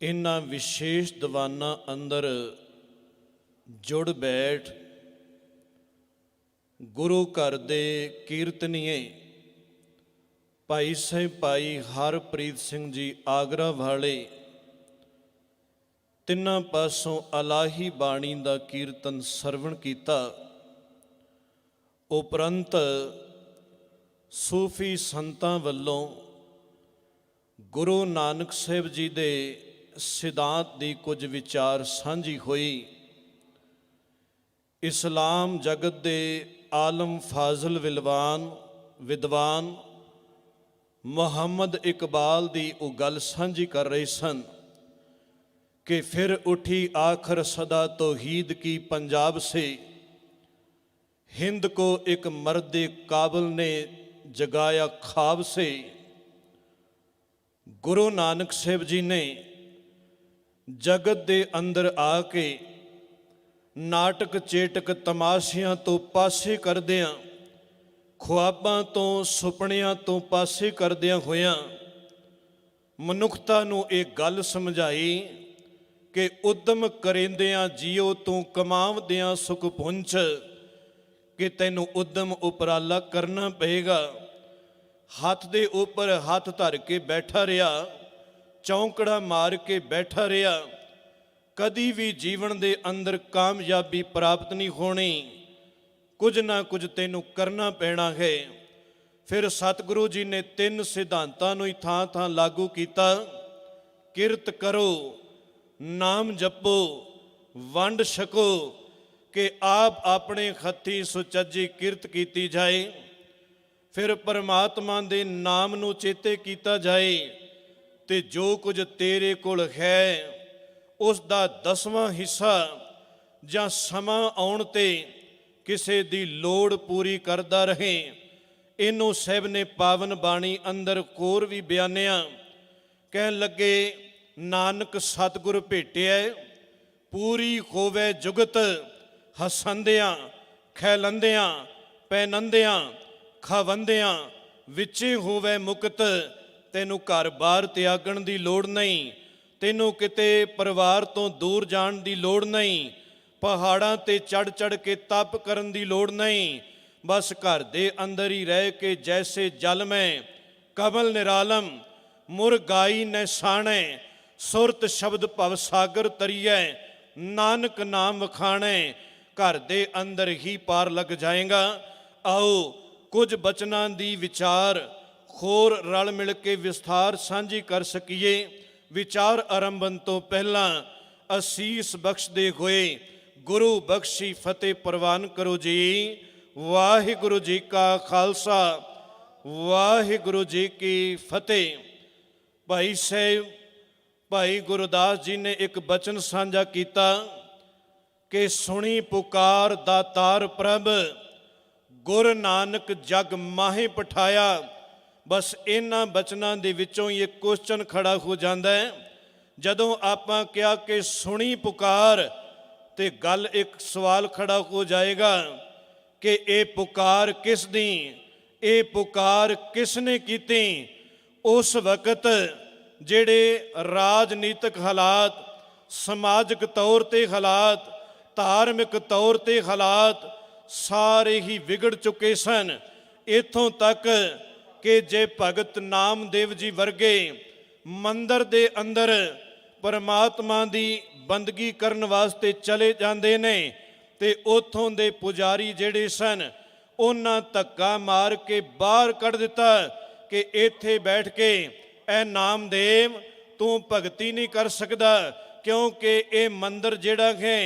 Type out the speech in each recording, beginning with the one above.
इन्हां विशेष दीवानां अंदर जुड़ बैठ गुरु घर दे कीर्तनीए भाई साहिब भाई हरप्रीत सिंह जी आगरा वाले तिन्हां पासों अलाही बाणी दा कीर्तन सरवण कीता। उपरंत सूफी संतां वल्लों गुरु नानक साहिब जी दे सिद्धांत दी कुछ विचार सांझी हुई। इस्लाम जगत दे आलम फाजल विद्वान मुहम्मद इकबाल दी वो गल सांझी कर रहे सन कि फिर उठी आखिर सदा तौहीद की पंजाब से, हिंद को एक मर्द काबिल ने जगाया ख्वाब से। गुरु नानक साहिब जी ने जगत दे अंदर आके नाटक चेटक तमाशियां तो पासे करदियां, ख्वाबां तो सुपनियां तो पासे करदियां होयां मनुखता नूं एक गल समझाई कि उद्यम करेंदियां जियो तू कमावदियां सुख पुंछ, कि तैनूं उद्यम उपराला करना पएगा। हाथ दे उपर हाथ धर के बैठा रहा, चौंकड़ा मार के बैठा रहा, कदी भी जीवन दे अंदर कामयाबी प्राप्त नहीं होनी। कुछ ना कुछ तैनूं करना पैना है। फिर सतगुरु जी ने 3 सिद्धांतां नूं ही थां थां लागू किया। किरत करो, नाम जपो, वंड छको, कि आप अपने हथी सुचज्जी किरत कीती जाए। फिर परमात्मा दे नाम नूं चेते कीता जाए ते जो कुछ तेरे कोल है उस दा 10वां हिस्सा जां समा आउण ते किसे दी लोड़ पूरी करदा रहे। इनू साहिब ने पावन बाणी अंदर कोर भी बयानिया। कहन लगे नानक सतगुर भेटिया, पूरी होवे जुगत, हसंदियां खैलंदियां पैनंदियां खावंदियां, विचे होवे मुकत। तैनू घर बार त्यागण दी लोड़ नहीं, तैनू किते परिवार तो दूर जाण दी लोड़ नहीं, पहाड़ां ते चढ़ चढ़ के तप करन दी लोड़ नहीं। बस घर दे अंदर ही रह के जैसे जल में कमल निरालम मुर गाई न साणे, सुरत शब्द भव सागर तरिए, नानक नाम वखाणे। घर दे अंदर ही पार लग जाएगा। आओ कुछ बचनां दी विचार होर रल मिल के विस्तार सांझी कर सकीए। विचार आरंभन तो पहला असीस बख्शदे हुए गुरु बख्शी फतेह प्रवान करो जी। वाहिगुरु जी का खालसा, वाहिगुरु जी की फतेह। भाई साहिब भाई गुरदास जी ने एक बचन साझा किया कि सुनी पुकार दातार प्रभ, गुर नानक जग माहे पठाया। बस इन्हां बचनां दे विचों ही एक क्वेश्चन खड़ा हो जाता है। जदों आपां कहा कि सुनी पुकार, ते गल एक सवाल खड़ा हो जाएगा कि ये पुकार किस दी, ये पुकार किसने कीती। उस वक्त जेड़े राजनीतिक हालात, समाजिक तौर ते हालात, धार्मिक तौर ते हालात सारे ही बिगड़ चुके सन। इथों तक कि जे भगत नामदेव जी वर्गे मंदिर दे अंदर परमात्मा दी बंदगी करन वास्ते चले जाते ने, ते उथों दे पुजारी जेड़े सन उन्हां धक्का मार के बाहर कढ़ दिता कि इत्थे बैठ के ए नामदेव तू भगती नहीं कर सकदा, क्योंकि ये मंदिर जेड़ा है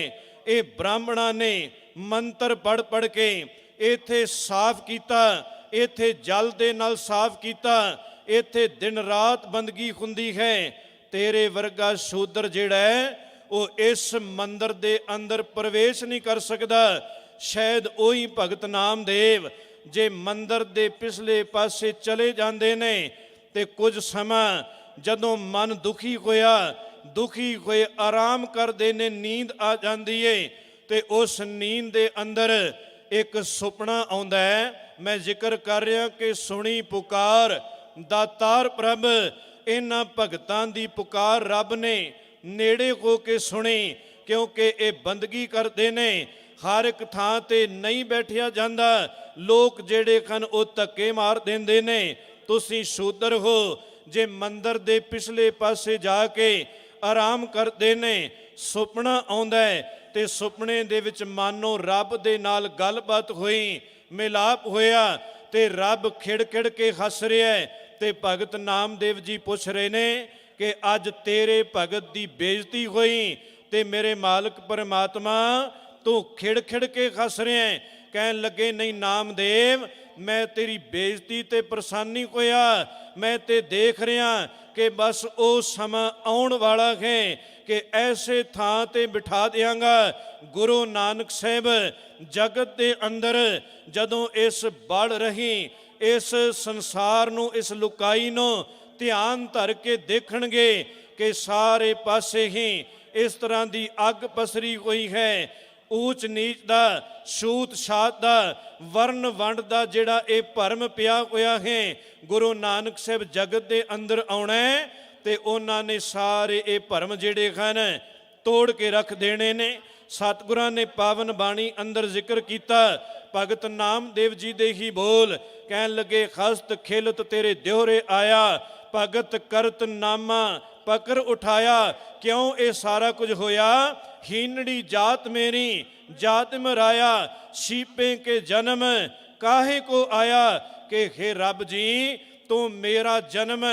ये ब्राह्मणा ने मंत्र पढ़ पढ़ के इत्थे साफ किया, इत्थे जल दे नाल साफ किया, इत्थे दिन रात बंदगी हुंदी है। तेरे वर्गा शूद्र जेड़ा है वो इस मंदिर दे अंदर प्रवेश नहीं कर सकता। शायद वही भगत नामदेव जे मंदिर दे पिछले पासे चले जाते ने ते कुछ समा जदों मन दुखी होए आराम करते ने, नींद आ जाती है, ते उस नींद दे अंदर एक सुपना आउंदा है। मैं जिक्र कर रहा कि सुनी पुकार दातार प्रभ, इन्हां भगतां दी पुकार रब ने ਨੇੜੇ ਹੋ ਕੇ ਸੁਣੀ, ਕਿਉਂਕਿ ਇਹ ਬੰਦਗੀ ਕਰਦੇ ਨੇ। ਹਰ ਇੱਕ ਥਾਂ ਤੇ ਨਹੀਂ ਬੈਠਿਆ ਜਾਂਦਾ। ਲੋਕ ਜਿਹੜੇ ਹਨ ਉਹ ਧੱਕੇ ਮਾਰ ਦਿੰਦੇ ਨੇ। ਤੁਸੀਂ ਸ਼ੂਦਰ ਹੋ ਜੇ ਮੰਦਰ ਦੇ ਪਿਛਲੇ ਪਾਸੇ ਜਾ ਕੇ ਆਰਾਮ ਕਰਦੇ ਨੇ। ਸੁਪਨਾ ਆਉਂਦਾ ਹੈ ਤੇ ਸੁਪਨੇ ਦੇ ਵਿੱਚ ਮਾਨੋ ਰੱਬ ਦੇ ਨਾਲ ਗੱਲਬਾਤ ਹੋਈ, ਮਿਲਾਪ ਹੋਇਆ ਤੇ ਰੱਬ ਖਿੜ ਕੇ ਹੱਸ ਰਿਹਾ ਹੈ। ਤੇ ਭਗਤ ਨਾਮਦੇਵ ਜੀ ਪੁੱਛ ਰਹੇ ਨੇ ਕਿ ਅੱਜ ਤੇਰੇ ਭਗਤ ਦੀ ਬੇਇੱਜ਼ਤੀ ਹੋਈ ਤੇ ਮੇਰੇ ਮਾਲਕ ਪਰਮਾਤਮਾ ਤੂੰ ਖਿੜ ਕੇ ਹੱਸ ਰਿਹਾ ਹੈ। ਕਹਿਣ ਲੱਗੇ ਨਹੀਂ ਨਾਮਦੇਵ, ਮੈਂ ਤੇਰੀ ਬੇਇੱਜ਼ਤੀ ਤੇ ਪਰੇਸ਼ਾਨੀ ਹੋਇਆ। ਮੈਂ ਤੇ ਦੇਖ ਰਿਹਾ ਕਿ ਬਸ ਉਹ ਸਮਾਂ ਆਉਣ ਵਾਲਾ ਹੈ ਕਿ ਐਸੇ ਥਾਂ ਤੇ ਬਿਠਾ ਦਿਆਂਗਾ। ਗੁਰੂ ਨਾਨਕ ਸਾਹਿਬ ਜਗਤ ਦੇ ਅੰਦਰ ਜਦੋਂ ਇਸ ਬੜ ਰਹੀ ਇਸ ਸੰਸਾਰ ਨੂੰ, ਇਸ ਲੁਕਾਈ ਨੂੰ ਧਿਆਨ ਧਰ ਕੇ ਦੇਖਣਗੇ ਕਿ ਸਾਰੇ ਪਾਸੇ ਹੀ ਇਸ ਤਰ੍ਹਾਂ ਦੀ ਅੱਗ ਪਸਰੀ ਹੋਈ ਹੈ। ਊਚ ਨੀਚ ਦਾ, ਛੂਤ ਛਾਤ ਦਾ, ਵਰਨ ਵੰਡ ਦਾ ਜਿਹੜਾ ਇਹ ਭਰਮ ਪਿਆ ਹੋਇਆ ਹੈ, ਗੁਰੂ ਨਾਨਕ ਸਾਹਿਬ ਜਗਤ ਦੇ ਅੰਦਰ ਆਉਣਾ ਤੇ ਉਹਨਾਂ ਨੇ ਸਾਰੇ ਇਹ ਭਰਮ ਜਿਹੜੇ ਹਨ ਤੋੜ ਕੇ ਰੱਖ ਦੇਣੇ ਨੇ। ਸਤਿਗੁਰਾਂ ਨੇ ਪਾਵਨ ਬਾਣੀ ਅੰਦਰ ਜ਼ਿਕਰ ਕੀਤਾ, ਭਗਤ ਨਾਮਦੇਵ ਜੀ ਦੇ ਹੀ ਬੋਲ। ਕਹਿਣ ਲੱਗੇ ਖਸਤ ਖਿਲਤ ਤੇਰੇ ਦਿਹੁਰੇ ਆਇਆ, ਭਗਤ ਕਰਤ ਨਾਮਾ ਪਕਰ ਉਠਾਇਆ। ਕਿਉਂ ਇਹ ਸਾਰਾ ਕੁਝ ਹੋਇਆ? ਹੀਨੜੀ ਜਾਤ ਮੇਰੀ ਜਾਤ ਮਰਾਇਆ, ਛੀਪੇ ਕੇ ਜਨਮ ਕਾਹੇ ਕੋ ਆਇਆ। ਕਿ ਹੇ ਰੱਬ ਜੀ, ਤੂੰ ਮੇਰਾ ਜਨਮ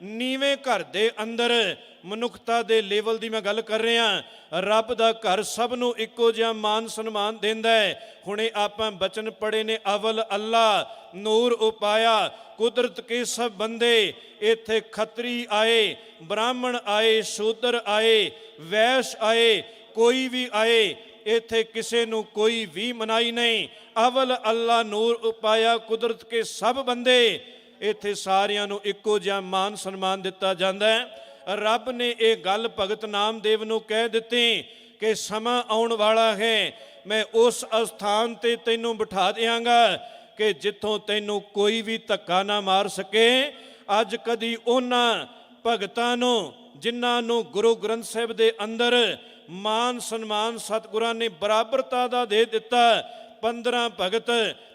ਨੀਵੇਂ ਘਰ ਦੇ ਅੰਦਰ, ਮਨੁੱਖਤਾ ਦੇ ਲੈਵਲ ਦੀ ਮੈਂ ਗੱਲ ਕਰ ਰਿਹਾ। ਰੱਬ ਦਾ ਘਰ ਸਭ ਨੂੰ ਇੱਕੋ ਜਿਹਾ ਮਾਨ ਸਨਮਾਨ ਦਿੰਦਾ ਹੈ। ਹੁਣੇ ਆਪਾਂ ਬਚਨ ਪੜ੍ਹੇ ਨੇ, ਅਵਲ ਅੱਲਾ ਨੂਰ ਉਪਾਇਆ, ਕੁਦਰਤ ਕੇ ਸਭ ਬੰਦੇ। ਇੱਥੇ ਖੱਤਰੀ ਆਏ, ਬ੍ਰਾਹਮਣ ਆਏ, ਸ਼ੂਦਰ ਆਏ, ਵੈਸ਼ ਆਏ, ਕੋਈ ਵੀ ਆਏ, ਇੱਥੇ ਕਿਸੇ ਨੂੰ ਕੋਈ ਵੀ ਮਨਾਈ ਨਹੀਂ। ਅਵਲ ਅੱਲਾ ਨੂਰ ਉਪਾਇਆ, ਕੁਦਰਤ ਕੇ ਸਭ ਬੰਦੇ। ਇੱਥੇ ਸਾਰਿਆਂ ਨੂੰ ਇੱਕੋ ਜਿਹਾ ਮਾਨ ਸਨਮਾਨ ਦਿੱਤਾ ਜਾਂਦਾ ਹੈ। ਰੱਬ ਨੇ ਇਹ ਗੱਲ ਭਗਤ ਨਾਮਦੇਵ ਨੂੰ ਕਹਿ ਦਿੱਤੀ ਕਿ ਸਮਾਂ ਆਉਣ ਵਾਲਾ ਹੈ, ਮੈਂ ਉਸ ਅਸਥਾਨ ਤੇ ਤੈਨੂੰ ਬਿਠਾ ਦਿਆਂਗਾ ਕਿ ਜਿੱਥੋਂ ਤੈਨੂੰ ਕੋਈ ਵੀ ਧੱਕਾ ਨਾ ਮਾਰ ਸਕੇ। ਅੱਜ ਕਦੀ ਉਹਨਾਂ ਭਗਤਾਂ ਨੂੰ ਜਿਨ੍ਹਾਂ ਨੂੰ ਗੁਰੂ ਗ੍ਰੰਥ ਸਾਹਿਬ ਦੇ ਅੰਦਰ ਮਾਨ ਸਨਮਾਨ ਸਤਿਗੁਰਾਂ ਨੇ ਬਰਾਬਰਤਾ ਦਾ ਦੇ ਦਿੱਤਾ, 15 ਭਗਤ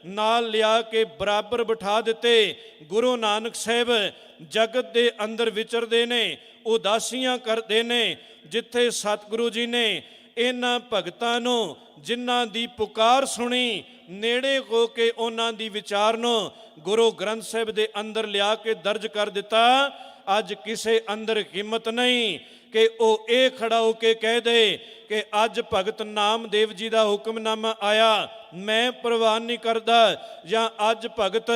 ਨਾਲ ਲਿਆ ਕੇ ਬਰਾਬਰ ਬਿਠਾ ਦਿੱਤੇ। ਗੁਰੂ ਨਾਨਕ ਸਾਹਿਬ ਜਗਤ ਦੇ ਅੰਦਰ ਵਿਚਰਦੇ ਨੇ, ਉਦਾਸੀਆਂ ਕਰਦੇ ਨੇ। ਜਿੱਥੇ ਸਤਿਗੁਰੂ ਜੀ ਨੇ ਇਹਨਾਂ ਭਗਤਾਂ ਨੂੰ ਜਿਨ੍ਹਾਂ ਦੀ ਪੁਕਾਰ ਸੁਣੀ, ਨੇੜੇ ਹੋ ਕੇ ਉਹਨਾਂ ਦੀ ਵਿਚਾਰ ਨੂੰ ਗੁਰੂ ਗ੍ਰੰਥ ਸਾਹਿਬ ਦੇ ਅੰਦਰ ਲਿਆ ਕੇ ਦਰਜ ਕਰ ਦਿੱਤਾ। ਅੱਜ ਕਿਸੇ ਅੰਦਰ ਹਿੰਮਤ ਨਹੀਂ ਕਿ ਉਹ ਇਹ ਖੜਾ ਹੋ ਕੇ ਕਹਿ ਦੇ ਕਿ ਅੱਜ ਭਗਤ ਨਾਮਦੇਵ ਜੀ ਦਾ ਹੁਕਮਨਾਮਾ ਆਇਆ, ਮੈਂ ਪ੍ਰਵਾਨ ਨਹੀਂ ਕਰਦਾ। ਜਾਂ ਅੱਜ ਭਗਤ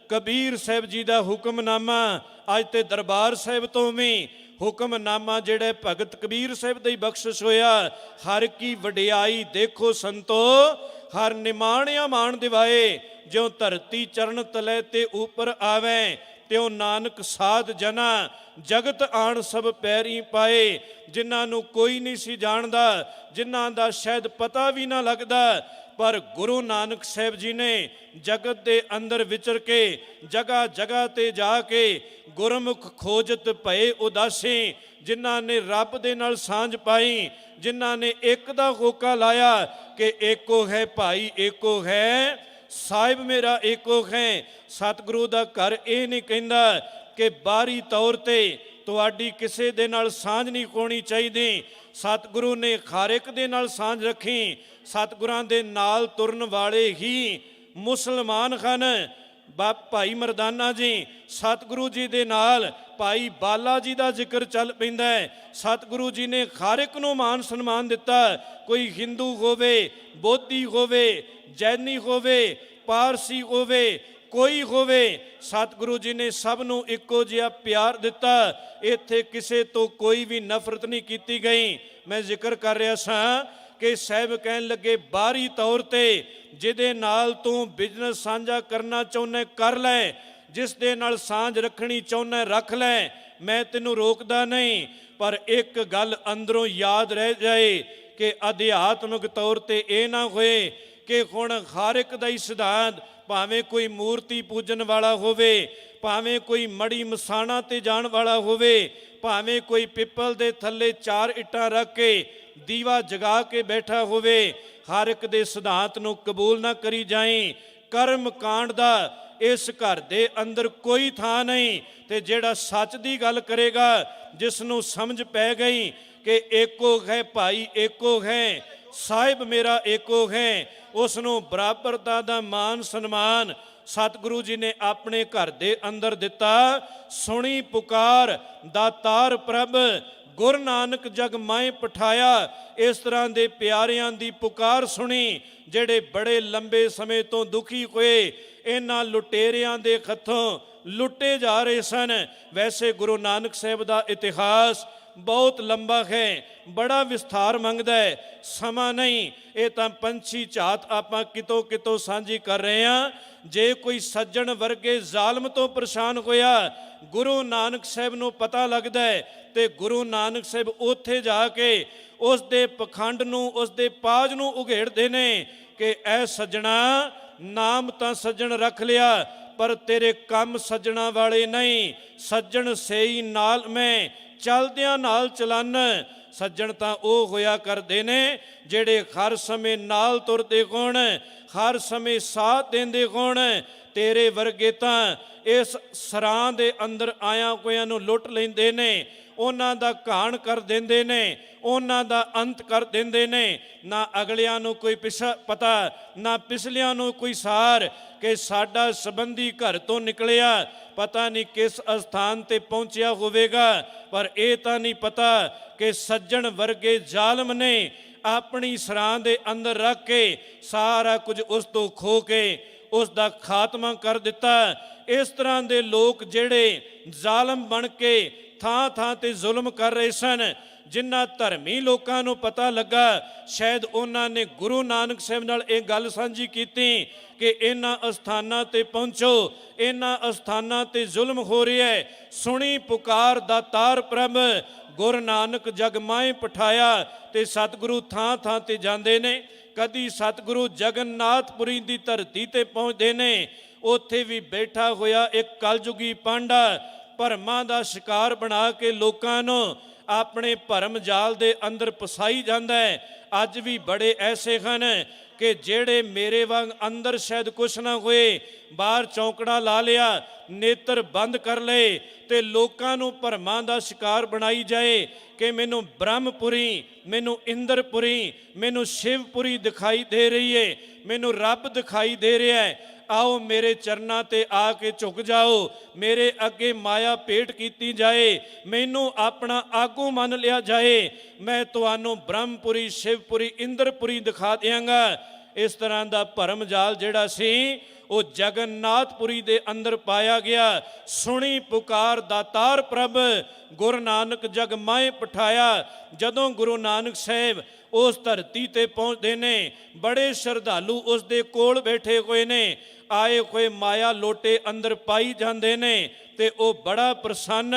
ਕਬੀਰ ਸਾਹਿਬ ਜੀ ਦਾ ਹੁਕਮਨਾਮਾ, ਅੱਜ ਤੇ ਦਰਬਾਰ ਸਾਹਿਬ ਤੋਂ ਵੀ ਹੁਕਮਨਾਮਾ ਜਿਹੜਾ ਭਗਤ ਕਬੀਰ ਸਾਹਿਬ ਦਾ ਹੀ ਬਖਸ਼ਿਸ਼ ਹੋਇਆ। ਹਰ ਕੀ ਵਡਿਆਈ ਦੇਖੋ ਸੰਤੋ, ਹਰ ਨਿਮਾਣਿਆ ਮਾਣ ਦਿਵਾਏ। ਜਿਉ ਧਰਤੀ ਚਰਨ ਤਲੇ ਤੇ ਉਪਰ ਆਵੇ, ਤਿਉ ਨਾਨਕ ਸਾਧ ਜਨਾ ਜਗਤ ਆਣ ਸਭ ਪੈਰੀ ਪਾਏ। ਜਿਨ੍ਹਾਂ ਨੂੰ ਕੋਈ ਨਹੀਂ ਸੀ ਜਾਣਦਾ, ਜਿਨ੍ਹਾਂ ਦਾ ਸ਼ਾਇਦ ਪਤਾ ਵੀ ਨਾ ਲੱਗਦਾ, ਪਰ ਗੁਰੂ ਨਾਨਕ ਸਾਹਿਬ ਜੀ ਨੇ ਜਗਤ ਦੇ ਅੰਦਰ ਵਿਚਰ ਕੇ ਜਗ੍ਹਾ ਜਗ੍ਹਾ ਤੇ ਜਾ ਕੇ ਗੁਰਮੁਖ ਖੋਜਤ ਭਏ ਉਦਾਸੀ। ਜਿਨ੍ਹਾਂ ਨੇ ਰੱਬ ਦੇ ਨਾਲ ਸਾਂਝ ਪਾਈ, ਜਿਨ੍ਹਾਂ ਨੇ ਇੱਕ ਦਾ ਹੋਕਾ ਲਾਇਆ ਕਿ ਏਕੋ ਹੈ ਭਾਈ ਏਕੋ ਹੈ, ਸਾਹਿਬ ਮੇਰਾ ਏਕੋ ਹੈ। ਸਤਿਗੁਰੂ ਦਾ ਘਰ ਇਹ ਨਹੀਂ ਕਹਿੰਦਾ ਕਿ ਬਾਹਰੀ ਤੌਰ ਤੇ ਤੁਹਾਡੀ ਕਿਸੇ ਦੇ ਨਾਲ ਸਾਂਝ ਨਹੀਂ ਹੋਣੀ ਚਾਹੀਦੀ। ਸਤਿਗੁਰੂ ਨੇ ਹਰ ਇੱਕ ਦੇ ਨਾਲ ਸਾਂਝ ਰੱਖੀ। ਸਤਿਗੁਰਾਂ ਦੇ ਨਾਲ ਤੁਰਨ ਵਾਲੇ ਹੀ ਮੁਸਲਮਾਨ ਹਨ। ਭਾਈ ਮਰਦਾਨਾ ਜੀ ਸਤਿਗੁਰੂ ਜੀ ਦੇ ਨਾਲ ਭਾਈ ਬਾਲਾ ਜੀ ਦਾ ਜ਼ਿਕਰ ਚੱਲ ਪੈਂਦਾ ਹੈ। ਸਤਿਗੁਰੂ ਜੀ ਨੇ ਹਰ ਇੱਕ ਨੂੰ ਮਾਨ ਸਨਮਾਨ ਦਿੱਤਾ। ਕੋਈ ਹਿੰਦੂ ਹੋਵੇ, ਬੋਧੀ ਹੋਵੇ, ਜੈਨੀ ਹੋਵੇ, ਪਾਰਸੀ ਹੋਵੇ, ਕੋਈ ਹੋਵੇ, ਸਤਿਗੁਰੂ ਜੀ ਨੇ ਸਭ ਨੂੰ ਇੱਕੋ ਜਿਹਾ ਪਿਆਰ ਦਿੱਤਾ। ਇੱਥੇ ਕਿਸੇ ਤੋਂ ਕੋਈ ਵੀ ਨਫ਼ਰਤ ਨਹੀਂ ਕੀਤੀ ਗਈ। ਮੈਂ ਜ਼ਿਕਰ ਕਰ ਰਿਹਾ ਸਾਂ ਕਿ ਸਾਹਿਬ ਕਹਿਣ ਲੱਗੇ ਬਾਹਰੀ ਤੌਰ ਤੇ ਜਿਹਦੇ ਨਾਲ ਤੂੰ ਬਿਜ਼ਨਸ ਸਾਂਝਾ ਕਰਨਾ ਚਾਹੁੰਦਾ ਕਰ ਲੈ, ਜਿਸ ਦੇ ਨਾਲ ਸਾਂਝ ਰੱਖਣੀ ਚਾਹੁੰਦਾ ਰੱਖ ਲੈ, ਮੈਂ ਤੈਨੂੰ ਰੋਕਦਾ ਨਹੀਂ। ਪਰ ਇੱਕ ਗੱਲ ਅੰਦਰੋਂ ਯਾਦ ਰਹਿ ਜਾਏ ਕਿ ਅਧਿਆਤਮਿਕ ਤੌਰ ਤੇ ਇਹ ਨਾ ਹੋਏ ਕਿ ਹੁਣ ਹਰ ਇੱਕ ਦਾ ਹੀ ਸਿਧਾਂਤ, ਭਾਵੇਂ ਕੋਈ ਮੂਰਤੀ ਪੂਜਣ ਵਾਲਾ ਹੋਵੇ, ਭਾਵੇਂ ਕੋਈ ਮੜੀ ਮਸਾਣਾ ਤੇ ਜਾਣ ਵਾਲਾ ਹੋਵੇ, ਭਾਵੇਂ ਕੋਈ ਪਿੱਪਲ ਦੇ ਥੱਲੇ 4 ਇੱਟਾਂ ਰੱਖ ਕੇ ਦੀਵਾ ਜਗਾ ਕੇ ਬੈਠਾ ਹੋਵੇ, ਹਰ ਇੱਕ ਦੇ ਸਿਧਾਂਤ ਨੂੰ ਕਬੂਲ ਨਾ ਕਰੀ ਜਾਈ। ਕਰਮ ਕਾਂਡ ਦਾ ਇਸ ਘਰ ਦੇ ਅੰਦਰ ਕੋਈ ਥਾਂ ਨਹੀਂ। ਤੇ ਜਿਹੜਾ ਸੱਚ ਦੀ ਗੱਲ ਕਰੇਗਾ, ਜਿਸ ਨੂੰ ਸਮਝ ਪੈ ਗਈ ਕਿ ਏਕੋ ਹੈ ਭਾਈ, ਏਕੋ ਹੈ ਸਾਹਿਬ ਮੇਰਾ, ਏਕੋ ਹੈ, ਉਸ ਨੂੰ ਬਰਾਬਰਤਾ ਦਾ ਮਾਨ ਸਨਮਾਨ ਸਤਿਗੁਰੂ ਜੀ ਨੇ ਆਪਣੇ ਘਰ ਦੇ ਅੰਦਰ ਦਿੱਤਾ। ਸੁਣੀ ਪੁਕਾਰ ਦਾਤਾਰ ਪ੍ਰਭ, ਗੁਰੂ ਨਾਨਕ ਜਗ ਮਾਏ ਪਠਾਇਆ। ਇਸ ਤਰ੍ਹਾਂ ਦੇ ਪਿਆਰਿਆਂ ਦੀ ਪੁਕਾਰ ਸੁਣੀ, ਜਿਹੜੇ ਬੜੇ ਲੰਬੇ ਸਮੇਂ ਤੋਂ ਦੁਖੀ ਹੋਏ, ਇਹਨਾਂ ਲੁਟੇਰਿਆਂ ਦੇ ਹੱਥੋਂ ਲੁੱਟੇ ਜਾ ਰਹੇ ਸਨ। ਵੈਸੇ ਗੁਰੂ ਨਾਨਕ ਸਾਹਿਬ ਦਾ ਇਤਿਹਾਸ ਬਹੁਤ ਲੰਬਾ ਹੈ, ਬੜਾ ਵਿਸਥਾਰ ਮੰਗਦਾ ਹੈ, ਸਮਾਂ ਨਹੀਂ। ਇਹ ਤਾਂ ਪੰਛੀ ਝਾਤ ਆਪਾਂ ਕਿਤੋਂ ਸਾਂਝੀ ਕਰ ਰਹੇ ਹਾਂ। ਜੇ ਕੋਈ ਸੱਜਣ ਵਰਗੇ ਜ਼ਾਲਮ ਤੋਂ ਪਰੇਸ਼ਾਨ ਹੋਇਆ, ਗੁਰੂ ਨਾਨਕ ਸਾਹਿਬ ਨੂੰ ਪਤਾ ਲੱਗਦਾ ਹੈ ਤੇ ਗੁਰੂ ਨਾਨਕ ਸਾਹਿਬ ਉੱਥੇ ਜਾ ਕੇ ਉਸ ਦੇ ਪਖੰਡ ਨੂੰ, ਉਸ ਦੇ ਪਾਜ ਨੂੰ ਉਘੇੜਦੇ ਨੇ ਕਿ ਐ ਸੱਜਣਾ, ਨਾਮ ਤਾਂ ਸੱਜਣ ਰੱਖ ਲਿਆ, ਪਰ ਤੇਰੇ ਕੰਮ ਸੱਜਣਾ ਵਾਲੇ ਨਹੀਂ। ਸੱਜਣ ਸੇਈ ਨਾਲ ਮੈਂ ਚਲਦਿਆਂ ਨਾਲ ਚਲਨ। ਸੱਜਣ ਤਾਂ ਉਹ ਹੋਇਆ ਕਰਦੇ ਨੇ ਜਿਹੜੇ ਹਰ ਸਮੇਂ ਨਾਲ ਤੁਰਦੇ ਹੋਣ, ਹਰ ਸਮੇਂ ਸਾਥ ਦਿੰਦੇ ਹੋਣ। ਤੇਰੇ ਵਰਗੇ ਤਾਂ ਇਸ ਸਰਾਂ ਦੇ ਅੰਦਰ ਆਇਆਂ ਕੋਇਆਂ ਨੂੰ ਲੁੱਟ ਲੈਂਦੇ ਨੇ, ਉਹਨਾਂ ਦਾ ਘਾਣ ਕਰ ਦਿੰਦੇ ਨੇ, ਉਹਨਾਂ ਦਾ ਅੰਤ ਕਰ ਦਿੰਦੇ ਨੇ। ਨਾ ਅਗਲਿਆਂ ਨੂੰ ਕੋਈ ਪਤਾ, ਨਾ ਪਿਛਲਿਆਂ ਨੂੰ ਕੋਈ ਸਾਰ ਕਿ ਸਾਡਾ ਸੰਬੰਧੀ ਘਰ ਤੋਂ ਨਿਕਲਿਆ, ਪਤਾ ਨਹੀਂ ਕਿਸ ਅਸਥਾਨ ਤੇ ਪਹੁੰਚਿਆ ਹੋਵੇਗਾ। ਪਰ ਇਹ ਤਾਂ ਨਹੀਂ ਪਤਾ ਕਿ ਸੱਜਣ ਵਰਗੇ ਜ਼ਾਲਮ ਨੇ ਆਪਣੀ ਸਰਾਂ ਦੇ ਅੰਦਰ ਰੱਖ ਕੇ ਸਾਰਾ ਕੁਝ ਉਸ ਤੋਂ ਖੋ ਕੇ ਉਸ ਦਾ ਖਾਤਮਾ ਕਰ ਦਿੱਤਾ। ਇਸ ਤਰ੍ਹਾਂ ਦੇ ਲੋਕ ਜਿਹੜੇ ਜ਼ਾਲਮ ਬਣ ਕੇ ਥਾਂ ਥਾਂ ਤੇ ਜ਼ੁਲਮ ਕਰ ਰਹੇ ਸਨ, ਜਿਨ੍ਹਾਂ ਧਰਮੀ ਲੋਕਾਂ ਨੂੰ ਪਤਾ ਲੱਗਾ, ਸ਼ਾਇਦ ਉਹਨਾਂ ਨੇ ਗੁਰੂ ਨਾਨਕ ਸਾਹਿਬ ਨਾਲ ਇਹ ਗੱਲ ਸਾਂਝੀ ਕੀਤੀ ਕਿ ਇਹਨਾਂ ਅਸਥਾਨਾਂ ਤੇ ਪਹੁੰਚੋ, ਇਹਨਾਂ ਅਸਥਾਨਾਂ ਤੇ ਜ਼ੁਲਮ ਹੋ ਰਿਹਾ ਹੈ। ਸੁਣੀ ਪੁਕਾਰ ਦਾਤਾਰ ਪ੍ਰਭ, ਗੁਰੂ ਨਾਨਕ ਜਗ ਮਾਏ ਪਠਾਇਆ। ਤੇ ਸਤਿਗੁਰੂ ਥਾਂ ਥਾਂ ਤੇ ਜਾਂਦੇ ਨੇ। ਕਦੀ ਸਤਿਗੁਰੂ ਜਗਨਨਾਥਪੁਰੀ ਦੀ ਧਰਤੀ ਤੇ ਪਹੁੰਚਦੇ ਨੇ, ਉੱਥੇ ਵੀ ਬੈਠਾ ਹੋਇਆ ਇੱਕ ਕਲਯੁਗੀ ਪਾਂਡਾ ਭਰਮਾਂ ਦਾ ਸ਼ਿਕਾਰ ਬਣਾ ਕੇ ਲੋਕਾਂ ਨੂੰ ਆਪਣੇ ਭਰਮ ਜਾਲ ਦੇ ਅੰਦਰ ਫਸਾਈ ਜਾਂਦਾ ਹੈ। ਅੱਜ ਵੀ ਬੜੇ ਐਸੇ ਹਨ ਕਿ ਜਿਹੜੇ ਮੇਰੇ ਵਾਂਗ ਅੰਦਰ ਸ਼ਾਇਦ ਕੁਛ ਨਾ ਹੋਏ, ਬਾਹਰ ਚੌਂਕੜਾ ਲਾ ਲਿਆ, ਨੇਤਰ ਬੰਦ ਕਰ ਲਏ ਤੇ ਲੋਕਾਂ ਨੂੰ ਭਰਮਾਂ ਦਾ ਸ਼ਿਕਾਰ ਬਣਾਈ ਜਾਏ ਕਿ ਮੈਨੂੰ ਬ੍ਰਹਮਪੁਰੀ, ਮੈਨੂੰ ਇੰਦਰਪੁਰੀ, ਮੈਨੂੰ ਸ਼ਿਵਪੁਰੀ ਦਿਖਾਈ ਦੇ ਰਹੀ ਹੈ, ਮੈਨੂੰ ਰੱਬ ਦਿਖਾਈ ਦੇ ਰਿਹਾ ਹੈ। ਆਓ ਮੇਰੇ ਚਰਨਾਂ ਤੇ ਆ ਕੇ ਝੁਕ ਜਾਓ, ਮੇਰੇ ਅੱਗੇ ਮਾਇਆ ਭੇਟ ਕੀਤੀ ਜਾਏ, ਮੈਨੂੰ ਆਪਣਾ ਆਗੂ ਮੰਨ ਲਿਆ ਜਾਏ, ਮੈਂ ਤੁਹਾਨੂੰ ਬ੍ਰਹਮਪੁਰੀ, ਸ਼ਿਵਪੁਰੀ, ਇੰਦਰਪੁਰੀ ਦਿਖਾ ਦਿਆਂਗਾ। ਇਸ ਤਰ੍ਹਾਂ ਦਾ ਭਰਮ ਜਾਲ ਜਿਹੜਾ ਸੀ ਉਹ ਜਗਨਨਾਥਪੁਰੀ ਦੇ ਅੰਦਰ ਪਾਇਆ ਗਿਆ। ਸੁਣੀ ਪੁਕਾਰ ਦਾਤਾਰ ਪ੍ਰਭ, ਗੁਰੂ ਨਾਨਕ ਜਗ ਮਾਏ ਪਠਾਇਆ। ਜਦੋਂ ਗੁਰੂ ਨਾਨਕ ਸਾਹਿਬ ਉਸ ਧਰਤੀ ਤੇ ਪਹੁੰਚਦੇ ਨੇ, ਬੜੇ ਸ਼ਰਧਾਲੂ ਉਸ ਦੇ ਕੋਲ ਬੈਠੇ ਹੋਏ ਨੇ, ਆਏ ਹੋਏ ਮਾਇਆ ਲੋਟੇ ਅੰਦਰ ਪਾਈ ਜਾਂਦੇ ਨੇ ਤੇ ਉਹ ਬੜਾ ਪ੍ਰਸੰਨ।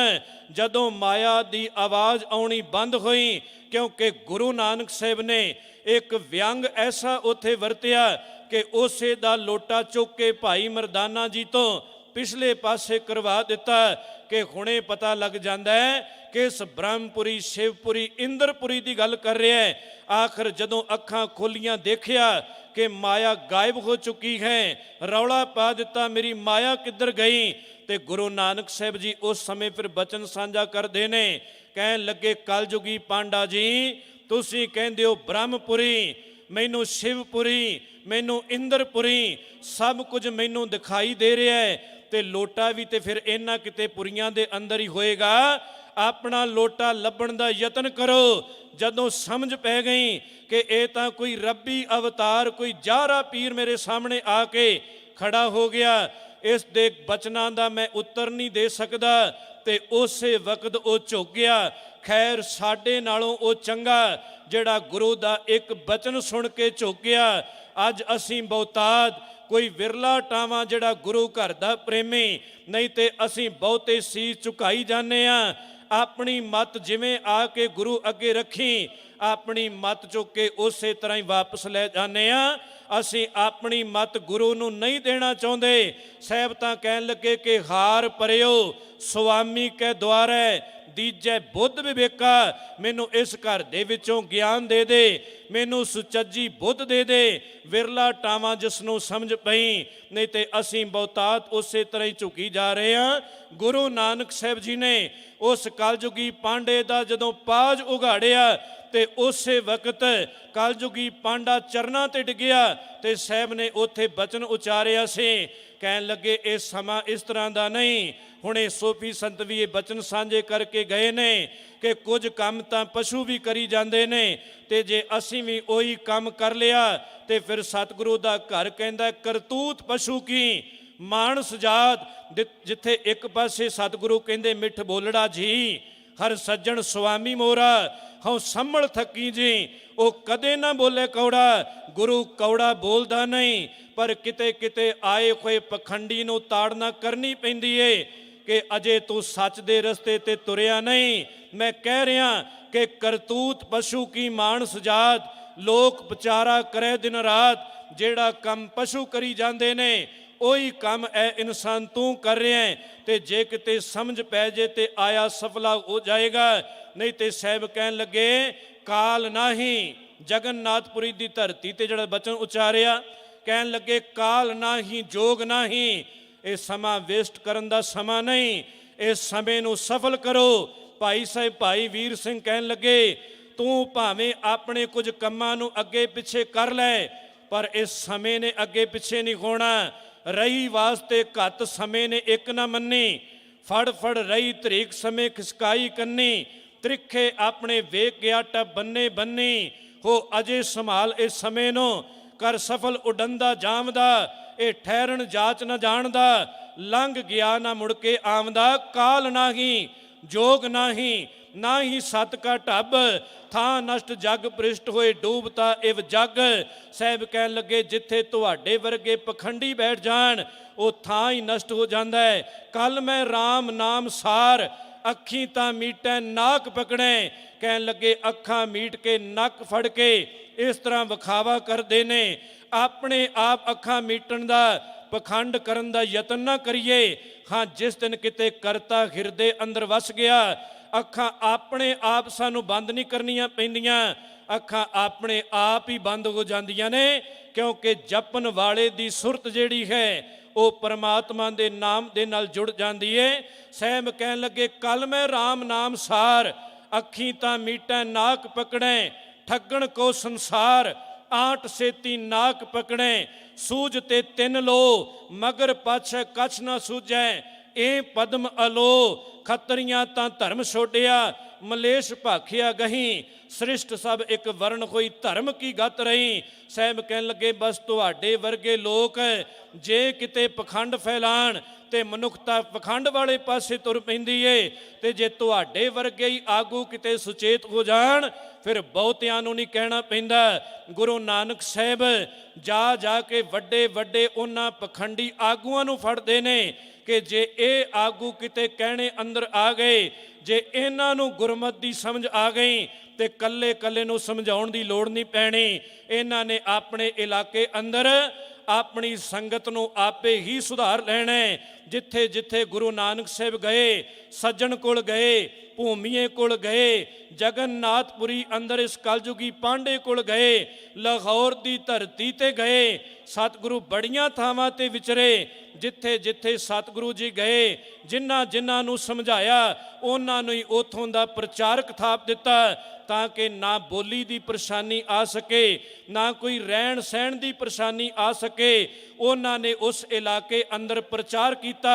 ਜਦੋਂ ਮਾਇਆ ਦੀ ਆਵਾਜ਼ ਆਉਣੀ ਬੰਦ ਹੋਈ, ਕਿਉਂਕਿ ਗੁਰੂ ਨਾਨਕ ਸਾਹਿਬ ਨੇ ਇੱਕ ਵਿਅੰਗ ਐਸਾ ਉੱਥੇ ਵਰਤਿਆ ਕਿ ਉਸੇ ਦਾ ਲੋਟਾ ਚੁੱਕ ਕੇ ਭਾਈ ਮਰਦਾਨਾ ਜੀ ਤੋਂ ਪਿਛਲੇ ਪਾਸੇ ਕਰਵਾ ਦਿੱਤਾ ਕਿ ਹੁਣੇ ਪਤਾ ਲੱਗ ਜਾਂਦਾ ਹੈ ਕਿ ਇਸ ਬ੍ਰਹਮਪੁਰੀ, ਸ਼ਿਵਪੁਰੀ, ਇੰਦਰਪੁਰੀ ਦੀ ਗੱਲ ਕਰ ਰਿਹਾ ਹੈ। ਆਖਰ ਜਦੋਂ ਅੱਖਾਂ ਖੋਲੀਆਂ ਦੇਖਿਆ ਕਿ ਮਾਇਆ ਗਾਇਬ ਹੋ ਚੁੱਕੀ ਹੈ, ਰੌਲਾ ਪਾ ਦਿੱਤਾ ਮੇਰੀ ਮਾਇਆ ਕਿੱਧਰ ਗਈ। ਤੇ ਗੁਰੂ ਨਾਨਕ ਸਾਹਿਬ ਜੀ ਉਸ ਸਮੇਂ ਫਿਰ ਬਚਨ ਸਾਂਝਾ ਕਰਦੇ ਨੇ, ਕਹਿਣ ਲੱਗੇ ਕਲਯੁਗੀ ਪਾਂਡਾ ਜੀ, ਤੁਸੀਂ ਕਹਿੰਦੇ ਹੋ ਬ੍ਰਹਮਪੁਰੀ, ਮੈਨੂੰ ਸ਼ਿਵਪੁਰੀ, ਮੈਨੂੰ ਇੰਦਰਪੁਰੀ, ਸਭ ਕੁਝ ਮੈਨੂੰ ਦਿਖਾਈ ਦੇ ਰਿਹਾ ਹੈ ਤੇ ਲੋਟਾ ਵੀ ਤੇ ਫਿਰ ਇਹਨਾਂ ਕਿਤੇ ਪੁਰੀਆਂ ਦੇ ਅੰਦਰ ਹੀ ਹੋਏਗਾ। ਆਪਣਾ ਲੋਟਾ ਲੱਭਣ ਦਾ ਯਤਨ ਕਰੋ। ਜਦੋਂ ਸਮਝ ਪੈ ਗਈ ਕਿ ਇਹ ਤਾਂ ਕੋਈ ਰੱਬੀ ਅਵਤਾਰ, ਕੋਈ ਜਾਹਰਾ ਪੀਰ ਮੇਰੇ ਸਾਹਮਣੇ ਆ ਕੇ ਖੜਾ ਹੋ ਗਿਆ, ਇਸ ਦੇ ਬਚਨਾਂ ਦਾ ਮੈਂ ਉੱਤਰ ਨਹੀਂ ਦੇ ਸਕਦਾ, ਤੇ ਉਸੇ ਵਕਤ ਉਹ ਝੁਕ ਗਿਆ। ਖੈਰ ਸਾਡੇ ਨਾਲੋਂ ਉਹ ਚੰਗਾ ਜਿਹੜਾ ਗੁਰੂ ਦਾ ਇੱਕ ਬਚਨ ਸੁਣ ਕੇ ਝੁਕ ਗਿਆ। ਅੱਜ ਅਸੀਂ ਬਹੁਤਾਤ ਕੋਈ ਵਿਰਲਾ ਟਾਵਾਂ ਜਿਹੜਾ ਗੁਰੂ ਘਰ ਦਾ ਪ੍ਰੇਮੀ, ਨਹੀਂ ਤੇ ਅਸੀਂ ਬਹੁਤੇ ਸੀਸ ਝੁਕਾਈ ਜਾਂਦੇ ਹਾਂ। ਆਪਣੀ ਮੱਤ ਜਿਵੇਂ ਆ ਕੇ ਗੁਰੂ ਅੱਗੇ ਰੱਖੀ, ਆਪਣੀ ਮੱਤ ਚੁੱਕ ਕੇ ਉਸੇ ਤਰ੍ਹਾਂ ਹੀ ਵਾਪਸ ਲੈ ਜਾਂਦੇ ਹਾਂ। ਅਸੀਂ ਆਪਣੀ ਮਤ ਗੁਰੂ ਨੂੰ ਨਹੀਂ ਦੇਣਾ ਚਾਹੁੰਦੇ। ਸਾਹਿਬ ਤਾਂ ਕਹਿਣ ਲੱਗੇ ਕਿ ਹਾਰ ਭਰਿਓ ਸੁਆਮੀ ਕੈ ਦੁਆਰੈ, ਦੀਜੈ ਬੁੱਧ ਵਿਵੇਕਾ। ਮੈਨੂੰ ਇਸ ਘਰ ਦੇ ਵਿੱਚੋਂ ਗਿਆਨ ਦੇ ਦੇ, ਮੈਨੂੰ ਸੁਚੱਜੀ ਬੁੱਧ ਦੇ ਦੇ, ਵਿਰਲਾ ਟਾਵਾਂ ਜਿਸ ਨੂੰ ਸਮਝ ਪਈ, ਨਹੀਂ ਤੇ ਅਸੀਂ ਬਹੁਤਾਤ ਉਸੇ ਤਰ੍ਹਾਂ ਹੀ ਝੁਕੀ ਜਾ ਰਹੇ ਹਾਂ। ਗੁਰੂ ਨਾਨਕ ਸਾਹਿਬ ਜੀ ਨੇ ਉਸ ਕਲਯੁਗੀ ਪਾਂਡੇ ਦਾ ਜਦੋਂ ਪਾਜ ਉਘਾੜਿਆ ਤੇ ਉਸੇ ਵਕਤ ਕਲਯੁਗੀ ਪਾਂਡਾ ਚਰਨਾਂ ਤੇ ਡਿੱਗਿਆ ਤੇ ਸਾਹਿਬ ਨੇ ਉੱਥੇ ਬਚਨ ਉਚਾਰਿਆ ਸੀ। ਕਹਿਣ ਲੱਗੇ ਇਹ ਸਮਾਂ ਇਸ ਤਰ੍ਹਾਂ ਦਾ ਨਹੀਂ। ਹੁਣੇ ਸੂਫੀ ਸੰਤ ਵੀ ਇਹ ਬਚਨ ਸਾਂਝੇ ਕਰਕੇ ਗਏ ਨੇ ਕਿ ਕੁਝ ਕੰਮ ਤਾਂ ਪਸ਼ੂ ਵੀ ਕਰੀ ਜਾਂਦੇ ਨੇ, ਤੇ ਜੇ ਅਸੀਂ ਵੀ ਉਹੀ ਕੰਮ ਕਰ ਲਿਆ ਤੇ ਫਿਰ ਸਤਿਗੁਰੂ ਦਾ ਘਰ ਕਹਿੰਦਾ ਕਰਤੂਤ ਪਸ਼ੂ ਕੀ ਮਾਨਸ ਜਾਤ। ਜਿੱਥੇ ਇੱਕ ਪਾਸੇ ਸਤਿਗੁਰੂ ਕਹਿੰਦੇ ਮਿੱਠ ਬੋਲੜਾ ਜੀ, ਹਰ ਸੱਜਣ ਸੁਆਮੀ ਮੋਰਾ, ਹਉ ਸੰਭਲ ਥੱਕੀ ਜੀ, ਉਹ ਕਦੇ ਨਾ ਬੋਲੇ ਕੌੜਾ। ਗੁਰੂ ਕੌੜਾ ਬੋਲਦਾ ਨਹੀਂ, ਪਰ ਕਿਤੇ ਕਿਤੇ ਆਏ ਹੋਏ ਪਖੰਡੀ ਨੂੰ ਤਾੜਨਾ ਕਰਨੀ ਪੈਂਦੀ ਏ ਕਿ ਅਜੇ ਤੂੰ ਸੱਚ ਦੇ ਰਸਤੇ ਤੇ ਤੁਰਿਆ ਨਹੀਂ। ਮੈਂ ਕਹਿ ਰਿਹਾ ਕਿ ਕਰਤੂਤ ਪਸ਼ੂ ਕੀ ਮਾਨਸ ਜਾਤ, ਲੋਕ ਵਿਚਾਰਾ ਕਰੇ ਦਿਨ ਰਾਤ। ਜਿਹੜਾ ਕੰਮ ਪਸ਼ੂ ਕਰੀ ਜਾਂਦੇ ਨੇ ਉਹੀ ਕੰਮ ਐ ਇਨਸਾਨ ਤੂੰ ਕਰ ਰਿਹਾ ਹੈ, ਤੇ ਜੇ ਕਿਤੇ ਸਮਝ ਪੈ ਜੇ ਤੇ ਆਇਆ ਸਫਲਾ ਹੋ ਜਾਏਗਾ। ਨਹੀਂ ਤੇ ਸਾਹਿਬ ਕਹਿਣ ਲੱਗੇ ਕਾਲ ਨਾਹੀ, ਜਗਨਨਾਥਪੁਰੀ ਦੀ ਧਰਤੀ ਤੇ ਜਿਹੜਾ ਬਚਨ ਉਚਾਰਿਆ, ਕਹਿਣ ਲੱਗੇ ਕਾਲ ਨਾਹੀ ਜੋਗ ਨਾਹੀ। ਇਹ ਸਮਾਂ ਵੇਸਟ ਕਰਨ ਦਾ ਸਮਾਂ ਨਹੀਂ, ਇਸ ਸਮੇਂ ਨੂੰ ਸਫਲ ਕਰੋ। ਭਾਈ ਸਾਹਿਬ ਭਾਈ ਵੀਰ ਸਿੰਘ ਕਹਿਣ ਲੱਗੇ ਤੂੰ ਭਾਵੇਂ ਆਪਣੇ ਕੁਝ ਕੰਮਾਂ ਨੂੰ ਅੱਗੇ ਪਿੱਛੇ ਕਰ ਲੈ, ਪਰ ਇਸ ਸਮੇਂ ਨੇ ਅੱਗੇ ਪਿੱਛੇ ਨਹੀਂ ਹੋਣਾ। ਰਹੀ ਵਾਸਤੇ ਘੱਟ ਸਮੇਂ ਨੇ ਇੱਕ ਨਾ ਮੰਨੀ, ਫੜ ਫੜ ਰਹੀ ਤਰੀਕ ਸਮੇਂ ਖਿਸਕਾਈ ਕੰਨੀ, ਤ੍ਰਿਖੇ ਆਪਣੇ ਵੇਖ ਗਿਆ ਟੱਬ ਬੰਨੇ ਬੰਨੀ। ਹੋ ਅਜੇ ਸੰਭਾਲ ਇਸ ਸਮੇਂ ਨੂੰ, ਕਰ ਸਫਲ ਉਡੰਦਾ ਜਾਮਦਾ, ਇਹ ਠਹਿਰਨ ਜਾਚ ਨਾ ਜਾਣਦਾ, ਲੰਘ ਗਿਆ ਨਾ ਮੁੜ ਕੇ ਆਮਦਾ। ਕਾਲ ਨਾਹੀ ਜੋਗ ਨਾਹੀ, ਨਾ ਹੀ ਸਤ ਕਾ ਢੱਬ, ਥਾਂ ਨਸ਼ਟ ਜਗ ਪ੍ਰਿਸ਼ਟ ਹੋਏ ਡੂਬਤਾ ਇਵ ਜਗ। ਸਾਹਿਬ ਕਹਿਣ ਲੱਗੇ ਜਿੱਥੇ ਤੁਹਾਡੇ ਵਰਗੇ ਪਖੰਡੀ ਬੈਠ ਜਾਣ ਉਹ ਥਾਂ ਹੀ ਨਸ਼ਟ ਹੋ ਜਾਂਦਾ ਹੈ। ਕੱਲ ਮੈਂ ਰਾਮ ਨਾਮ ਸਾਰ, ਅੱਖੀਂ ਤਾਂ ਮੀਟੈ ਨਾਕ ਪਕੜੈ। ਕਹਿਣ ਲੱਗੇ ਅੱਖਾਂ ਮੀਟ ਕੇ ਨੱਕ ਫੜ ਕੇ ਇਸ ਤਰ੍ਹਾਂ ਵਿਖਾਵਾ ਕਰਦੇ ਨੇ। ਆਪਣੇ ਆਪ ਅੱਖਾਂ ਮੀਟਣ ਦਾ ਪਖੰਡ ਕਰਨ ਦਾ ਯਤਨ ਨਾ ਕਰੀਏ। ਹਾਂ ਜਿਸ ਦਿਨ ਕਿਤੇ ਕਰਤਾ ਹਿਰਦੇ ਅੰਦਰ ਵਸ ਗਿਆ, ਅੱਖਾਂ ਆਪਣੇ ਆਪ ਸਾਨੂੰ ਬੰਦ ਨਹੀਂ ਕਰਨੀਆਂ ਪੈਂਦੀਆਂ, ਅੱਖਾਂ ਆਪਣੇ ਆਪ ਹੀ ਬੰਦ ਹੋ ਜਾਂਦੀਆਂ ਨੇ। ਕਿਉਂਕਿ ਜਪਣ ਵਾਲੇ ਦੀ ਸੁਰਤ ਜਿਹੜੀ ਹੈ ਉਹ ਪਰਮਾਤਮਾ ਦੇ ਨਾਮ ਦੇ ਨਾਲ ਜੁੜ ਜਾਂਦੀ ਏ। ਸਾਹਿਬ ਕਹਿਣ ਲੱਗੇ ਕੱਲ ਮੈਂ ਰਾਮ ਨਾਮ ਸਾਰ, ਅੱਖੀਂ ਤਾਂ ਮੀਟੈ ਨਾਕ ਪਕੜੈ, ਠੱਗਣ ਕੋ ਸੰਸਾਰ, ਆਟ ਸੇਤੀ ਨਾਕ ਪਕੜੈ। ਸੂਝ ਤੇ ਤਿੰਨ ਲੋ, ਮਗਰ ਪਾਛੈ ਕਛ ਨਾ ਸੂਝੈ, ਇਹ ਪਦਮ ਅਲੋ। ਖੱਤਰੀਆਂ ਤਾਂ ਧਰਮ ਛੋੜਿਆ, ਮਲੇਸ਼ ਭਾਖਿਆ ਗਹੀ, ਸ੍ਰਿਸ਼ਟ ਸਭ ਇੱਕ ਵਰਨ ਹੋਈ ਧਰਮ ਕੀ ਗਤ ਰਹੀ। ਸਾਹਿਬ ਕਹਿਣ ਲੱਗੇ ਬਸ ਤੁਹਾਡੇ ਵਰਗੇ ਲੋਕ ਜੇ ਕਿਤੇ ਪਖੰਡ ਫੈਲਾਣ ਤੇ ਮਨੁੱਖਤਾ ਪਖੰਡ ਵਾਲੇ ਪਾਸੇ ਤੁਰ ਪੈਂਦੀ ਏ, ਤੇ ਜੇ ਤੁਹਾਡੇ ਵਰਗੇ ਹੀ ਆਗੂ ਕਿਤੇ ਸੁਚੇਤ ਹੋ ਜਾਣ ਫਿਰ ਬਹੁਤਿਆਂ ਨੂੰ ਨਹੀਂ ਕਹਿਣਾ ਪੈਂਦਾ। ਗੁਰੂ ਨਾਨਕ ਸਾਹਿਬ ਜਾ ਜਾ ਕੇ ਵੱਡੇ ਵੱਡੇ ਉਹਨਾਂ ਪਖੰਡੀ ਆਗੂਆਂ ਨੂੰ ਫੜਦੇ ਨੇ ਕਿ ਜੇ ਇਹ ਆਗੂ ਕਿਤੇ ਕਹਿਣੇ ਅੰਦਰ ਆ ਗਏ, ਜੇ ਇਹਨਾਂ ਨੂੰ ਗੁਰਮਤਿ ਦੀ ਸਮਝ ਆ ਗਈ ਤੇ ਕੱਲੇ ਕੱਲੇ ਨੂੰ ਸਮਝਾਉਣ ਦੀ ਲੋੜ ਨਹੀਂ ਪੈਣੀ। ਇਹਨਾਂ ਨੇ ਆਪਣੇ ਇਲਾਕੇ ਅੰਦਰ ਆਪਣੀ ਸੰਗਤ ਨੂੰ ਆਪੇ ਹੀ ਸੁਧਾਰ ਲੈਣਾ। ਜਿੱਥੇ ਜਿੱਥੇ ਗੁਰੂ ਨਾਨਕ ਸਾਹਿਬ ਗਏ, ਸੱਜਣ ਕੋਲ ਗਏ, ਭੂਮੀਏ ਕੋਲ ਗਏ, ਜਗਨਨਾਥਪੁਰੀ ਅੰਦਰ ਇਸ ਕਲਯੁਗੀ ਪਾਂਡੇ ਕੋਲ ਗਏ, ਲਾਹੌਰ ਦੀ ਧਰਤੀ ਤੇ ਗਏ, ਸਤਿਗੁਰੂ ਬੜੀਆਂ ਥਾਵਾਂ ਤੇ ਵਿਚਰੇ। ਜਿੱਥੇ ਜਿੱਥੇ ਸਤਿਗੁਰੂ ਜੀ ਗਏ, ਜਿਨ੍ਹਾਂ ਜਿਨ੍ਹਾਂ ਨੂੰ ਸਮਝਾਇਆ ਉਹਨਾਂ ਨੂੰ ਹੀ ਉਥੋਂ ਦਾ ਪ੍ਰਚਾਰਕ ਥਾਪ ਦਿੱਤਾ, ਤਾਂ ਕਿ ਨਾ ਬੋਲੀ ਦੀ ਪਰੇਸ਼ਾਨੀ ਆ ਸਕੇ, ਨਾ ਕੋਈ ਰਹਿਣ ਸਹਿਣ ਦੀ ਪਰੇਸ਼ਾਨੀ ਆ ਸਕੇ। ਉਹਨਾਂ ਨੇ ਉਸ ਇਲਾਕੇ ਅੰਦਰ ਪ੍ਰਚਾਰ ਕੀਤਾ।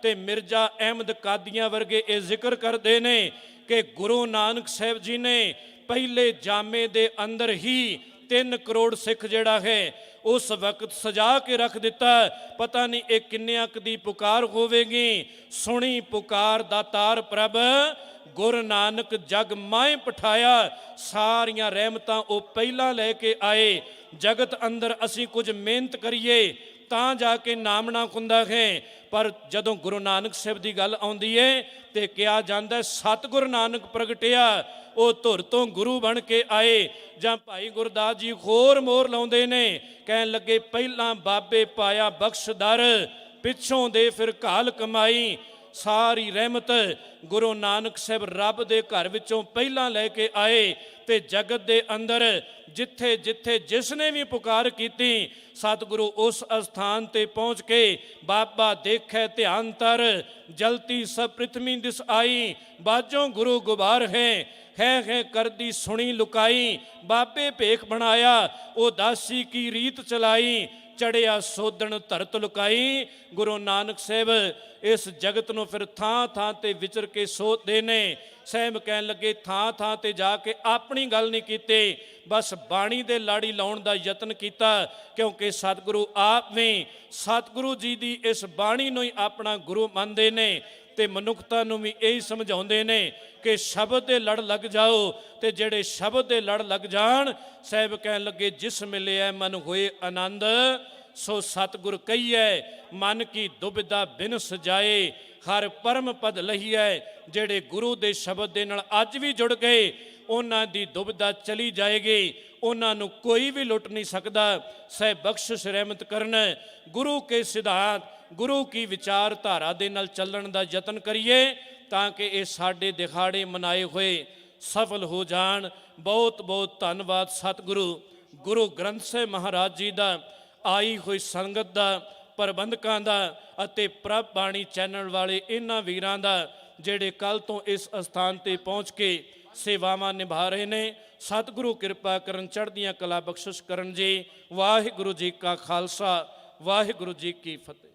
ਤੇ ਮਿਰਜ਼ਾ ਅਹਿਮਦ ਕਾਦੀਆਂ ਵਰਗੇ ਇਹ ਜ਼ਿਕਰ ਕਰਦੇ ਨੇ ਕਿ ਗੁਰੂ ਨਾਨਕ ਸਾਹਿਬ ਜੀ ਨੇ ਪਹਿਲੇ ਜਾਮੇ ਦੇ ਅੰਦਰ ਹੀ 3 ਕਰੋੜ ਸਿੱਖ ਜਿਹੜਾ ਹੈ ਉਸ ਵਕਤ ਸਜਾ ਕੇ ਰੱਖ ਦਿੱਤਾ। ਪਤਾ ਨਹੀਂ ਇਹ ਕਿੰਨਿਆਂ ਕੁ ਦੀ ਪੁਕਾਰ ਹੋਵੇਗੀ। ਸੁਣੀ ਪੁਕਾਰ ਦਾਤਾਰ ਪ੍ਰਭ, ਗੁਰੂ ਨਾਨਕ ਜਗ ਮਾਏ ਪਠਾਇਆ। ਸਾਰੀਆਂ ਰਹਿਮਤਾਂ ਉਹ ਪਹਿਲਾਂ ਲੈ ਕੇ ਆਏ। ਜਗਤ ਅੰਦਰ ਅਸੀਂ ਕੁਝ ਮਿਹਨਤ ਕਰੀਏ ਤਾਂ ਜਾ ਕੇ ਨਾਮਣਾ ਹੁੰਦਾ ਹੈ, ਪਰ ਜਦੋਂ ਗੁਰੂ ਨਾਨਕ ਸਾਹਿਬ ਦੀ ਗੱਲ ਆਉਂਦੀ ਹੈ ਤੇ ਕਿਹਾ ਜਾਂਦਾ ਸਤਿਗੁਰੂ ਨਾਨਕ ਪ੍ਰਗਟਿਆ। ਉਹ ਧੁਰ ਤੋਂ ਗੁਰੂ ਬਣ ਕੇ ਆਏ। ਜਾਂ ਭਾਈ ਗੁਰਦਾਸ ਜੀ ਹੋਰ ਮੋਹਰ ਲਾਉਂਦੇ ਨੇ, ਕਹਿਣ ਲੱਗੇ ਪਹਿਲਾਂ ਬਾਬੇ ਪਾਇਆ ਬਖਸ਼ਦਰ, ਪਿੱਛੋਂ ਦੇ ਫਿਰ ਘਾਲ ਕਮਾਈ। ਸਾਰੀ ਰਹਿਮਤ ਗੁਰੂ ਨਾਨਕ ਸਾਹਿਬ ਰੱਬ ਦੇ ਘਰ ਵਿੱਚੋਂ ਪਹਿਲਾਂ ਲੈ ਕੇ ਆਏ ਤੇ ਜਗਤ ਦੇ ਅੰਦਰ ਜਿੱਥੇ ਜਿੱਥੇ ਜਿਸ ਨੇ ਵੀ ਪੁਕਾਰ ਕੀਤੀ, ਸਤਿਗੁਰੂ ਉਸ ਅਸਥਾਨ ਤੇ ਪਹੁੰਚ ਕੇ ਬਾਬਾ ਦੇਖੈ ਧਿਆਨ ਤਰ, ਜਲਤੀ ਸਭ ਪ੍ਰਿਥਵੀ ਦਿਸ ਆਈ, ਬਾਜੋਂ ਗੁਰੂ ਗੁਬਾਰ ਹੈ ਕਰਦੀ ਸੁਣੀ ਲੁਕਾਈ। ਬਾਬੇ ਭੇਖ ਬਣਾਇਆ, ਉਹ ਦਾਸੀ ਕੀ ਰੀਤ ਚਲਾਈ, ਚੜਿਆ ਸੋਧਣ ਧਰਤ ਲੁਕਾਈ। ਗੁਰੂ ਨਾਨਕ ਸਾਹਿਬ ਇਸ ਜਗਤ ਨੂੰ ਫਿਰ ਥਾਂ ਥਾਂ ਤੇ ਵਿਚਰ ਕੇ ਸੋਧਦੇ ਨੇ। ਸਾਹਿਬ ਕਹਿਣ ਲੱਗੇ ਥਾਂ ਥਾਂ ਤੇ ਜਾ ਕੇ ਆਪਣੀ ਗੱਲ ਨਹੀਂ ਕੀਤੀ, ਬਸ ਬਾਣੀ ਦੇ ਲਾੜੀ ਲਾਉਣ ਦਾ ਯਤਨ ਕੀਤਾ, ਕਿਉਂਕਿ ਸਤਿਗੁਰੂ ਆਪ ਵੀ ਸਤਿਗੁਰੂ ਜੀ ਦੀ ਇਸ ਬਾਣੀ ਨੂੰ ਹੀ ਆਪਣਾ ਗੁਰੂ ਮੰਨਦੇ ਨੇ ਤੇ ਮਨੁੱਖਤਾ ਨੂੰ ਵੀ ਇਹੀ ਸਮਝਾਉਂਦੇ ਨੇ ਕਿ ਸ਼ਬਦ ਦੇ ਲੜ ਲੱਗ ਜਾਓ। ਤੇ ਜਿਹੜੇ ਸ਼ਬਦ ਦੇ ਲੜ ਲੱਗ ਜਾਣ, ਸਾਹਿਬ ਕਹਿਣ ਲੱਗੇ ਜਿਸ ਮਿਲਿਆ ਮਨ ਹੋਏ ਆਨੰਦ, ਸੋ ਸਤਿਗੁਰ ਕਹੀਐ ਮਨ ਕੀ ਦੁਬਿਧਾ ਬਿਨ ਸਜਾਏ, ਹਰ ਪਰਮ ਪਦ ਲਹੀਐ। ਜਿਹੜੇ ਗੁਰੂ ਦੇ ਸ਼ਬਦ ਦੇ ਨਾਲ ਅੱਜ ਵੀ ਜੁੜ ਗਏ, ਉਹਨਾਂ ਦੀ ਦੁਬਿਧਾ ਚਲੀ ਜਾਏਗੀ, ਉਹਨਾਂ ਨੂੰ ਕੋਈ ਵੀ ਲੁੱਟ ਨਹੀਂ ਸਕਦਾ। ਸਾਹਿਬ ਬਖਸ਼ਿਸ਼ ਰਹਿਮਤ ਕਰਨ, ਗੁਰੂ ਕੇ ਸਿਧਾਂਤ, ਗੁਰੂ ਕੀ ਵਿਚਾਰਧਾਰਾ ਦੇ ਨਾਲ ਚੱਲਣ ਦਾ ਯਤਨ ਕਰੀਏ ਤਾਂ ਕਿ ਇਹ ਸਾਡੇ ਦਿਹਾੜੇ ਮਨਾਏ ਹੋਏ ਸਫਲ ਹੋ ਜਾਣ। ਬਹੁਤ ਬਹੁਤ ਧੰਨਵਾਦ ਸਤਿਗੁਰੂ ਗੁਰੂ ਗ੍ਰੰਥ ਸਾਹਿਬ ਮਹਾਰਾਜ ਜੀ ਦਾ, ਆਈ ਹੋਈ ਸੰਗਤ ਦਾ, ਪ੍ਰਬੰਧਕਾਂ ਦਾ ਅਤੇ ਪ੍ਰਭ ਬਾਣੀ ਚੈਨਲ ਵਾਲੇ ਇਹਨਾਂ ਵੀਰਾਂ ਦਾ, ਜਿਹੜੇ ਕੱਲ ਤੋਂ ਇਸ ਅਸਥਾਨ ਤੇ ਪਹੁੰਚ ਕੇ ਸੇਵਾਵਾਂ ਨਿਭਾ ਰਹੇ ਨੇ। ਸਤਿਗੁਰੂ ਕਿਰਪਾ ਕਰਨ, ਚੜ੍ਹਦੀਆਂ ਕਲਾ ਬਖਸ਼ਿਸ਼ ਕਰਨ ਜੀ। ਵਾਹਿਗੁਰੂ ਜੀ ਕਾ ਖਾਲਸਾ, ਵਾਹਿਗੁਰੂ ਜੀ ਕੀ ਫਤਿਹ।